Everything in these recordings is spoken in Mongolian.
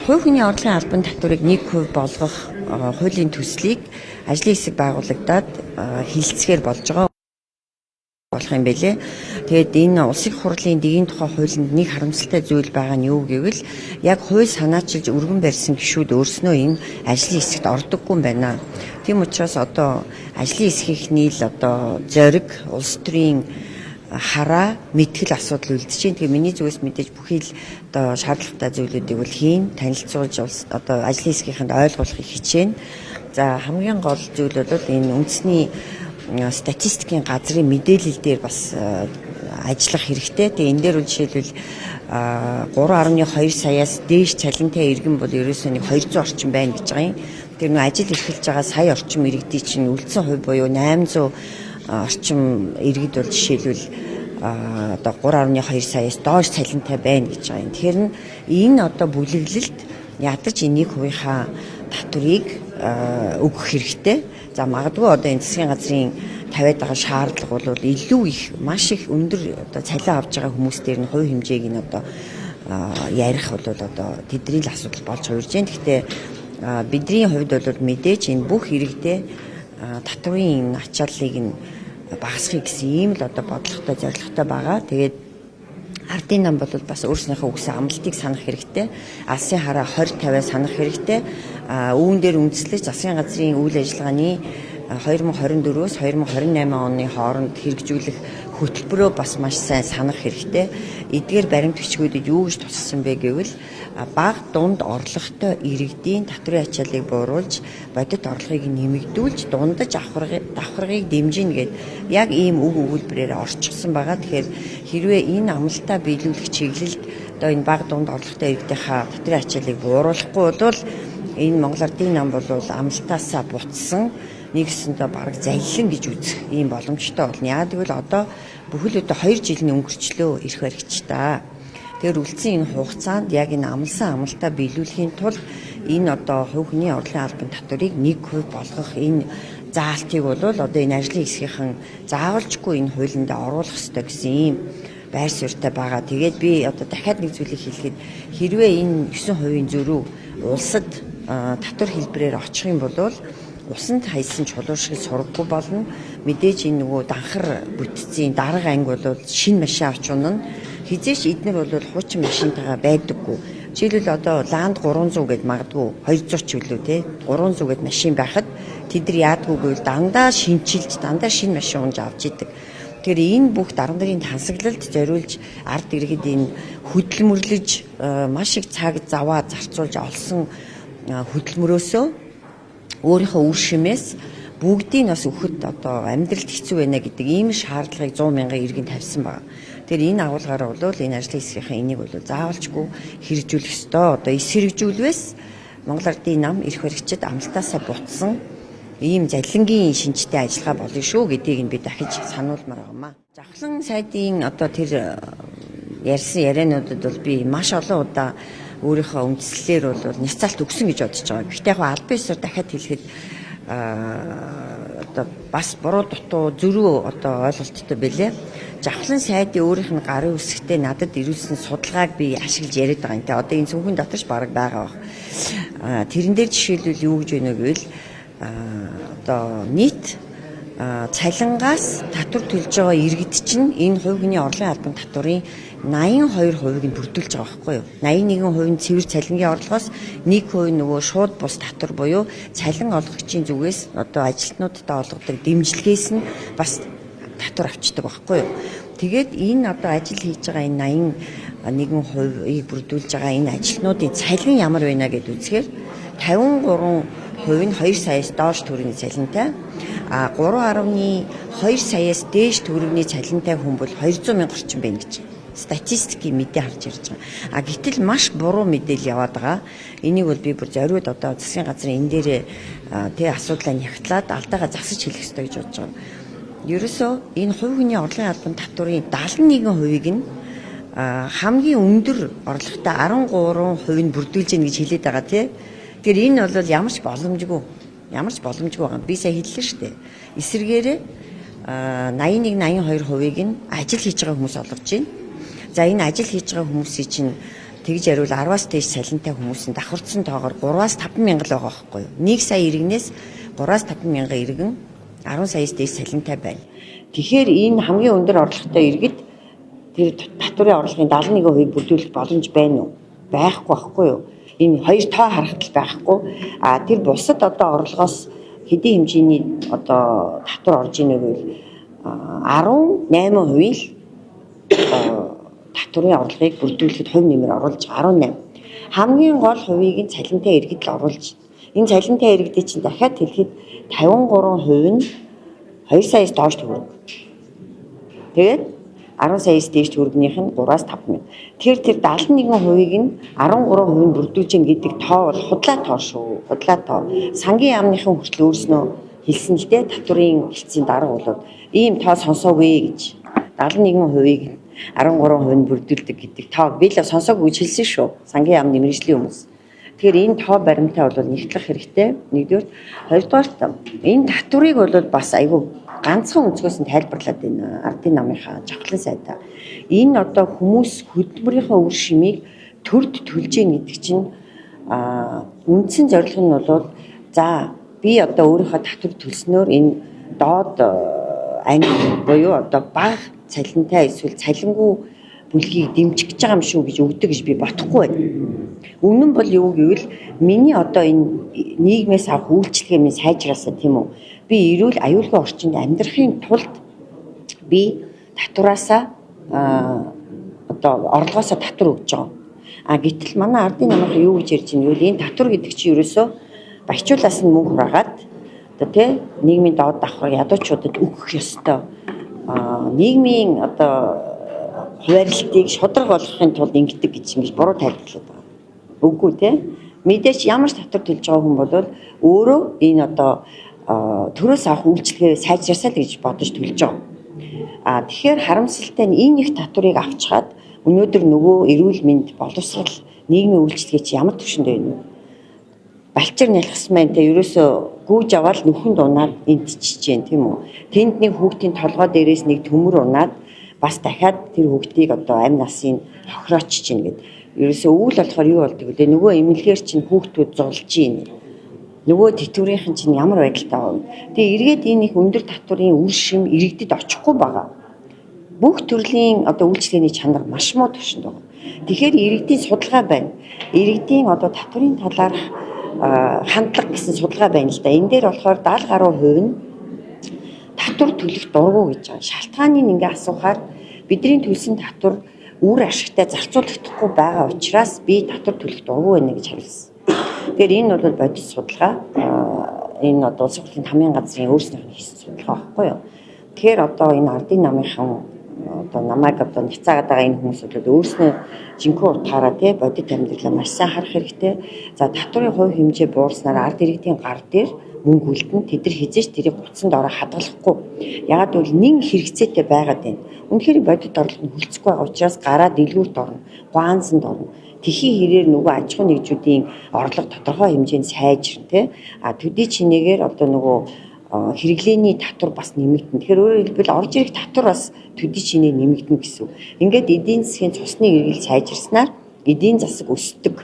Хувь хүний орлогын албан татварыг 1% болгох хуулийн төслийг ажлын хэсэг байгуулагдаад хилцгээр болж байгаа болох юм байлээ. Тэгээд энэ улсын хурлын дэгийн тухай хуулинд нэг харамсалтай зүйл байгаа нь юу гэвэл яг хууль санаачилж өргөн барьсан гишүүд өөрснөө энэ ажлын хэсэгт ордоггүй юм байна. Тийм учраас одоо ажлын хэсгийн нийл одоо зориг улс төрийн хараа мэтгэл асуудал үлдэж байна. Тэгээ миний зүгээс мэдээж бүхий л одоо шаардлагатай зүйлүүдийг бол хийн танилцуулж одоо ажлын хэсгийнхэнд ойлгуулахыг хичээнэ. За хамгийн гол зүйл бол энэ үндэсний статистикийн газрын мэдээлэл дээр бас ажиллах хэрэгтэй. Тэгээ энэ дээр жишээлбэл 3.2 саяас дээш цалинтай иргэн бол ерөөсөө нэг 200 орчим байна гэж байгаа юм. Тэр нэг ажил эрхэлж байгаа сая орчим иргэдийн чинь үлдсэн хувь буюу 800 орчим иргэд бол жишээлбэл одоо 3.2 саяас доош цалинтай байна гэж байгаа юм. Тэгэхээр энэ одоо бүлэглэлд ядаж энийг хувийнхаа татварыг өгөх хэрэгтэй. За магадгүй одоо энэ засгийн газрын тавиад байгаа шаардлага бол илүү их маш их өндөр одоо цалин авч байгаа хүмүүс дээр нь хувь хэмжээг нь одоо ярих бол одоо тэдний л асуудал болж хувирж байна. Гэхдээ бидний хувьд бол мэдээж энэ бүх иргэдээ татварын ачааллыг нь багасгах гэсэн ийм л одоо бодлоготой зорилготой байгаа. Тэгээд ардын нам бол бас өөрснийхөө өгсөн амлалтыг санах хэрэгтэй. Алсын хараа 20-50-аа санах хэрэгтэй. Үүн дээр үндэслэж засгийн газрын үйл ажиллагааны 2024-өөс 2028 оны хооронд хэрэгжүүлэх хөтөлбөрөө бас маш сайн санах хэрэгтэй. Эдгээр баримтгчгүүдэд юу гэж туссан бэ гэвэл бага дунд орлоготой иргэдийн татварын ачааллыг бууруулж бодит орлогыг нэмэгдүүлж дундаж давхаргыг дэмжинэ гэд яг ийм үг өгүүлбэрээр орчихсон байгаа. Тэгэхээр хэрвээ энэ амлалтаа биелүүлэх чиглэлд одоо энэ бага дунд орлоготой иргэдийнхаа татварын ачааллыг бууруулахгүй бол энэ Монгол Ардын нам бол амлалтаасаа буцсан нэгсэндээ бараг залилан гэж үзэх ийм боломжтой болно. Яа гэвэл одоо бүхэл одоо 2 жилийн өнгөрчлөө ирэх баригчтай. Тэгэхээр үлдсэн энэ хугацаанд яг энэ амлсан амлалтаа биелүүлэхийн тулд энэ одоо хувь хүний орлогын албан татварыг 1% болгох энэ заалтыг бол одоо энэ ажлын хэсгийнхэн заавалжгүй энэ хуулинд оруулах ёстой гэсэн ийм байр суурьтай байгаа. Тэгээд би одоо дахиад нэг зүйлийг хэлэхэд хэрвээ энэ 9% зөрүү улсад татвар хэлбэрээр очих юм бол усанд хайсан чулууршиг сургахгүй болно. Мэдээж энэ нөгөө данхар бүтцийн дарга анги бол шинэ машин авч унана. Хизээч эднэр бол хуучин машинтайгаа байдаггүй. Жишээлбэл одоо ланд 300 гэд магадгүй 200 ч үлээ те 300 гэд машин байхад тэд нар яадгүй гэвэл дандаа шинчилж дандаа шинэ машин унж авч идэг. Тэгэхээр энэ бүх дарга нарын тансаглалд зориулж ард иргэд энэ хөдөлмөрлөж маш их цаг заваа зарцуулж олсон хөдөлмөрөөсөө өөрийнхөө үр шимээс бүгдийг бас өгөхөд одоо амьдралд хэцүү байна гэдэг ийм шаардлагыг 100 мянган иргэн тавьсан байна. Тэгэхээр энэ агуулгаараа бол энэ ажлын хэсгийнхээ энийг бол заавалжгүй хэрэгжүүлэх ёстой. Одоо эсэргжүүлвээс Монгол Ардын нам эрх баригчид амлалтаасаа буцсан ийм залилангийн шинжтэй ажиллагаа болно шүү гэдгийг нь би дахиж сануулмаар байгаамаа. Завхлан сайдын одоо тэр ярьсан яриануудад бол би маш олон удаа өөрийнхөө үндэслэлээр бол няцаалт өгсөн гэж бодож байгаа. Гэхдээ яг албан ёсоор дахиад хэлэхэд одоо бас буруу дутуу зөрүү одоо ойлголттой байлээ. Завхлан сайдын өөрийнх нь гарын үсгтээ надад ирүүлсэн судалгааг би ашиглаж яриад байгаа юм. Тэ одоо энэ цүнхэн дотор ч бараг байгаа баг. Тэрэн дээр жишээлбэл юу гэж байна вэ гэвэл одоо нийт цалингаас татвар төлж байгаа иргэд чинь энэ хувь хүний орлогын албан татварын 82%-ыг нь бүрдүүлж байгаа байхгүй юу? 81% нь цэвэр цалингийн орлогоос 1% нөгөө шууд бус татвар буюу цалин олгогчийн зүгээс одоо ажилтнуудтай олгодог дэмжлэгээс нь бас татвар авчдаг байхгүй юу? Тэгээд энэ одоо ажил хийж байгаа энэ 81%-ийг бүрдүүлж байгаа энэ ажилтнуудын цалин ямар байна гэдээ үзэхээр 53% нь 2 саяас доош төгрөгийн цалинтай, 3.2 саяас дээш төгрөгийн цалинтай хүн бол 200 мянга орчим байна гэж статистикийн мэдээ харж ирж байгаа. Гэтэл маш буруу мэдээлэл яваад байгаа. Энийг бол би бүр зориуд одоо засгийн газрын энэ дээрээ тэг асуудлаа нягтлаад алдаагаа засаж хэлэх ёстой гэж бодож байгаа. Ерөөсөө энэ хувь хүний орлогын албан татварын 71%-ийг нь хамгийн өндөр орлоготой 13% нь бүрдүүлж гин гэж хэлээд байгаа тий. Тэгэхээр энэ бол ямар ч боломжгүй байгаа. Би сая хэллээ шүү дээ. Эсвэргээрээ 81-82%-ийг нь ажил хийж байгаа хүмүүс олгож байна. За энэ ажил хийж байгаа хүмүүсийн чинь тэгж яривал 10-аас дээш цалинтай хүмүүсийн давхарцсан тоогоор 3-аас 5 мянга л байгаа байхгүй юу. 1 сая иргэнээс 3-аас 5 мянга иргэн 10 саяас дээш цалинтай байна. Тэгэхээр энэ хамгийн өндөр орлоготой иргэд тэр татварын орлогын 71% бүрдүүлэх боломж байна уу? Байхгүй байхгүй юу? Энэ хоёр тоо харахад л байхгүй. Тэр бусад одоо орлогоос хэдийн хэмжээний одоо татвар орж ийнэ гэвэл 18% л татварын орлогыг бүрдүүлэхэд хувь нэмэр оруулж 18. Хамгийн гол хувийг нь цалинтай иргэд л оруулж. Энэ цалинтай иргэдийн чинь дахиад хэлэхэд 53% нь 2 саяас доош төгрөг. Тэгээд 10 саяас дээш төгрөгнийх нь 3-аас 5 мянга. Тэгэхээр тэр 71%-ийг нь 13% нь бүрдүүлж гин гэдэг тоо бол худлаа тоо шүү. Худлаа тоо. Сангийн яамныхан хүртэл өөрснөө хэлсэн л дээ татварын хэлцийн дарга болоод ийм тоо сонсоогүй гэж 71%-ийг 13% нь бүрдүүлдэг гэдэг тоо би л сонсоогүй гэж хэлсэн шүү. Сангийн яамны мэргэжлийн хүмүүс. Тэгэхээр энэ тоо баримтаа бол нэгтлэх хэрэгтэй. Нэгдүгээр, хоёрдугаарт энэ татварыг бол бас айгүй ганцхан өнцгөөс нь тайлбарлаад байна. Ардын намынхаа жавхлан сайдаа. Энэ одоо хүмүүс хөдөлмөрийнхөө үр шимийг төрд төлж ийн гэдэг чинь үндсэн зорилго нь бол за би одоо өөрийнхөө татвар төлснөөр энэ доод анги буюу одоо бага цалинтай эсвэл цалингүй бүлгийг дэмжих гэж байгаа юм шүү гэж өгдөг гэж би бодохгүй байна. Өмнө нь бол юу гэвэл миний одоо энэ нийгмээс авах үйлчлэгээ минь сайжраасаа тийм үү. Би эрүүл аюулгүй орчинд амьдрахын тулд би татвараасаа одоо орлогоосоо татвар өгч байгаа. Гэтэл манай ардын намынхаа юу гэж ярьж байна гэвэл энэ татвар гэдэг чинь ерөөсөө баячуулаас нь мөнгө хураагаад одоо тий нийгмийн доод давхрыг ядуучуудад өгөх ёстой. Нийгмийн одоо хуваарлтыг шудраг болгохын тулд ингэдэг гэж буруу тайлбарлаад байгаа. Үгүй тий. Мэдээж ямар ч татвар төлж байгаа хүн бол өөрөө энэ одоо төрөөс авах үйлчлэгээ сайжраасаа л гэж бодож төлж байгаа. Тэгэхээр харамсалтай нь энэ их татварыг авчгаад өнөөдөр нөгөө эрүүл мэнд боловсрал нийгмийн үйлчлэгээ чи ямар төвшөнд байна вэ? Балчир нялхсмантай ерөөсөө гүйж аваад нүхэнд унаад эндчиж जैन тийм үү. Тэнд нэг хүүхдийн толгой дээрээс нэг төмөр унаад бас дахиад тэр хүүхдийг одоо амь насын хохироочж гин гэд. Ерөөсөө өвөл болохоор юу болдог вэ? Нөгөө эмнэлгээр чинь хүүхдүүд зулж гин. Нөгөө тэтгэврийнхэн чинь ямар байдалтай байна. Тэгээ эргээд энэ их өндөр татварын үр шим иргэдэд очихгүй байгаа. Бүх төрлийн одоо үйлчлэгээний чанар маш муу төвшөнд байна. Тэгэхээр иргэдийн судалгаа байна. Иргэдийн одоо татварын талаарх хандлага гэсэн судалгаа байна л да. Энэ дээр болохоор 70 гаруй хувь нь татвар төлөх дургу гэж байгаа. Шалтгааныг ингээ асуухаар бидний төлсөн татвар үр ашигтай зарцуулагдахгүй байгаа учраас би татвар төлөх дургу байна гэж хариулсан. Тэгэхээр энэ бол бодис судалгаа. Энэ одоо улс хурлын хамгийн газрын өөрснийх нь хийсэн судалгаа байхгүй юу. Тэгэхээр одоо энэ ардын намынхан одоо намайг одоо няцаагаад байгаа энэ хүмүүс бол өөрснөө жинхэнэ утгаараа тий бодит амьдралаа маш сайн харах хэрэгтэй. За татварын хувь хэмжээ буурснаар ард иргэдийн гар дээр мөнгө үлдэн тэд нар хизээч тэрийг гуцанд ороо хадгалахгүй. Ягаад гэвэл нэн хэрэгцээтэй байгаад байна. Үнэхээр бодит орлого нь хөлцөхгүй байгаа учраас гараа дэлгүүрт орно, гуанзанд орно. Тэхийн хэрээр нөгөө аж ахуйн нэгжүүдийн орлого тодорхой хэмжээнд сайжирна тий. Төдий чинээгээр одоо нөгөө хэрэглээний татвар бас нэмэгдэн. Тэгэхээр өөрөөр хэлбэл орж ирэх татвар бас төдий чинээ нэмэгдэн гэсэн. Ингээд эдийн засгийн цусны эргэлт сайжирснаар эдийн засаг өсдөг.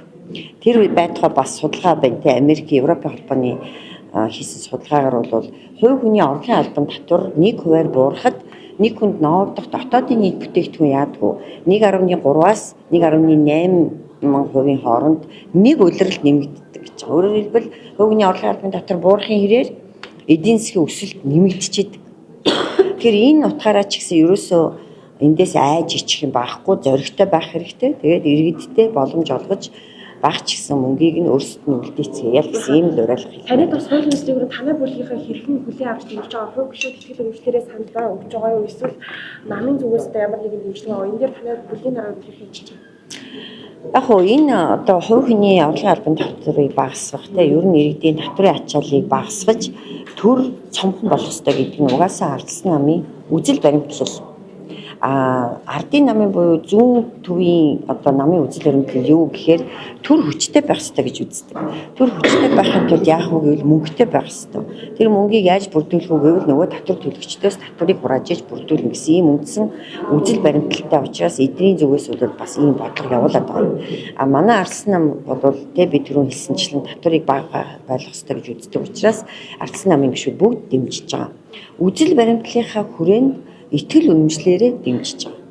Тэр байтугай бас судалгаа байна тий. Америк, Европын холбооны хийсэн судалгаагаар бол хувь хүний орлогын албан татвар 1%-аар буурахад нэг хүнд ноовдох дотоодын нийт бүтээгдэхүүн яадгүй 1.3-аас 1.8% хооронд нэг улирал нэмэгддэг гэж байгаа. Өөрөөр хэлбэл хувь хүний орлогын албан татвар буурахын хэрээр эдийн засгийн өсөлт нэмэгдчихэд. Тэгэхээр энэ утгаараа ч гэсэн ерөөсөө эндээс айж ичих юм байхгүй, зоригтой байх хэрэгтэй. Тэгээд иргэдтэй боломж олгож баг ч гэсэн мөнгийг нь өөрсдөд нь үлдээцгээе гэсэн ийм л уриалга хэлсэн. Таныг бас хуулийн төслөөр танай бүлгийнхаа хэрхэн хүлээн авч дэмжиж байгаа хувь гишүүд ихтгэл хөгжлөрөөс хандбаа өгч байгаа юу эсвэл намын зүгээс ямар нэгэн дэмжлэг байгаа. Энэ дээр танай бүлгийн дараа бүлэг хийж байгаа. Яг хөө энэ одоо хувь хүний орлогын албан татварыг багасгах те ер нь иргэдийн татварын ачааллыг багасгаж төр цомхон болох ёстой гэдэг нь угаасаа ардсан намын үзэл баримтлал. ардын намын буюу зүүн төвийн одоо намын үзэл баримтлал юу гэхээр төр хүчтэй байх хэрэгтэй гэж үздэг. Төр хүчтэй байхын тулд яах вэ гэвэл мөнгөтэй байх хэрэгтэй. Тэр мөнгийг яаж бүрдүүлэх вэ гэвэл нөгөө татвар төлөгчдөөс татварыг хурааж иж бүрдүүлнэ гэсэн ийм үндсэн үзэл баримталтай учраас эдний зүгээс бол бас ийм бодлого явуулаад байгаа. Манай ардсан нам бол би түрүүн хэлсэнчлэн татварыг бага байлгах хэрэгтэй гэж үздэг учраас ардсан намын гишүүд бүгд дэмжиж байгаа. Үзэл баримтлалынхаа хүрээнд итгэл үнэмшлээрээ дэмжиж байгаа.